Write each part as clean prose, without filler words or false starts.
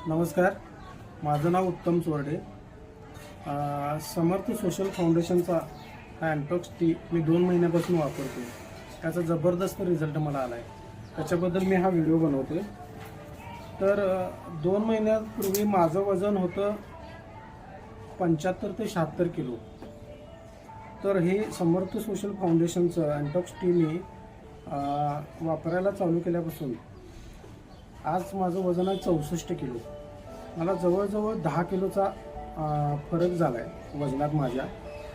नमस्कार, माझं नाव उत्तम चोरडे. समर्थ सोशल फाउंडेशनचा हा अँटॉक्स टी मी 2 महिन्यापासून वापरतो. त्याचा जबरदस्त रिझल्ट मला आला आहे. त्याच्याबद्दल मी हा व्हिडिओ बनवतो. तर 2 महिन्यापूर्वी माझं वजन होतं 75 ते 76 किलो. तर हे समर्थ सोशल फाउंडेशनचं अँटॉक्स टी मी वापरायला चालू केल्यापासून आज माझं वजन आहे 64 किलो. मला जवळजवळ 10 किलोचा फरक झाला आहे वजनात माझ्या.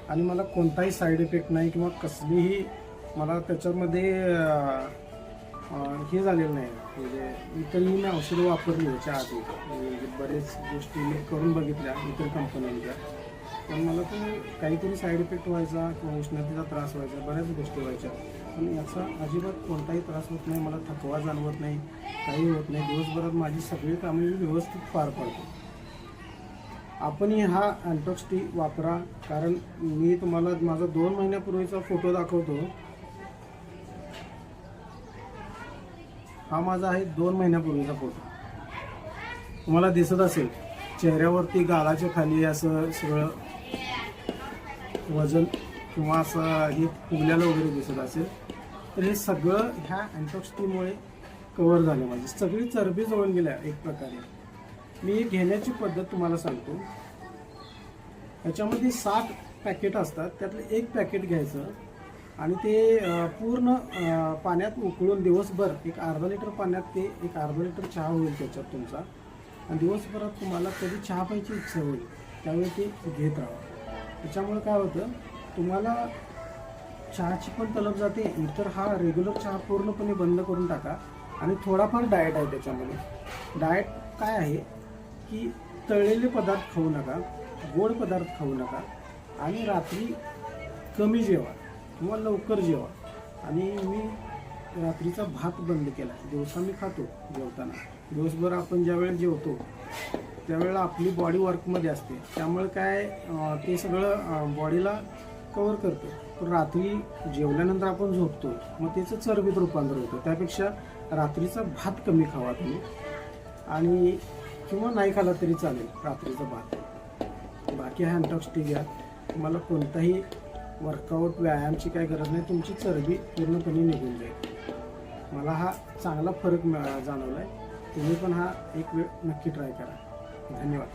आणि मला कोणताही साईड इफेक्ट नाही किंवा कसलीही मला त्याच्यामध्ये हे झालेलं नाही. म्हणजे इतरही मी औषधं वापरली याच्या आधी, म्हणजे बरेच गोष्टी मी करून बघितल्या इतर कंपन्यांच्या, पण मला तो काहीतरी साईड इफेक्ट व्हायचा किंवा उष्णतेचा त्रास व्हायचा, बऱ्याच गोष्टी व्हायच्या. पण याचा अजिबात कोणताही त्रास होत नाही, मला थकवा जाणवत नाही, काही होत नाही. दिवसभरात माझी सगळी कामे व्यवस्थित पार पडतो. आपणही हा अँटॉक्स टी वापरा, कारण मी तुम्हाला माझा 2 महिन्यापूर्वीचा फोटो दाखवतो. हा माझा आहे 2 महिन्यापूर्वीचा फोटो. तुम्हाला दिसत असेल चेहऱ्यावरती गालाच्या खाली असं सगळं वजन किंवा असं हे फुगल्याला वगैरे दिसत असेल, तर हे सगळं ह्या अँटॉक्स टीमुळे कव्हर झालं. माझी सगळी चरबी जळून गेल्या एक प्रकारे. मी घेण्याची पद्धत तुम्हाला सांगतो. याच्यामध्ये 60 पॅकेट असतात, त्यातलं एक पॅकेट घ्यायचं आणि ते पूर्ण पाण्यात उकळून दिवसभर, एक अर्धा लिटर पाण्यात ते एक अर्धा लिटर चहा होईल त्याच्यात तुमचा. आणि दिवसभरात तुम्हाला कधी चहा प्यायची इच्छा होईल त्यावेळी ते घेत राहा. त्याच्यामुळे काय होतं, तुम्हाला चहाची पण तलब जाते. इतर हा रेग्युलर चहा पूर्णपणे बंद करून टाका. आणि थोडाफार डाएट आहे त्याच्यामध्ये. डाएट काय आहे की तळलेले पदार्थ खाऊ नका, गोड पदार्थ खाऊ नका, आणि रात्री कमी जेवा किंवा लवकर जेवा. आणि मी रात्रीचा भात बंद केला. दिवसा मी खातो जेवताना. दिवसभर आपण ज्यावेळेला जेवतो त्यावेळेला आपली बॉडी वर्कमध्ये असते, त्यामुळे काय ते सगळं बॉडीला कवर करतं. पण रात्री जेवल्यानंतर आपण झोपतो, मग त्याचं चरबीत रूपांतर होतं. त्यापेक्षा रात्रीचा भात कमी खावा तुम्ही, आणि किंवा नाही खाला तरी चालेल रात्रीचा भात. बाकी हा अँटॉक्स टी घ्या. तुम्हाला कोणताही वर्कआउट व्यायामाची काही गरज नाही, तुमची चरबी पूर्णपणे निघून जाईल. मला हा चांगला फरक जाणवला आहे. तुम्ही पण हा एक वेळ नक्की ट्राय करा. धन्यवाद.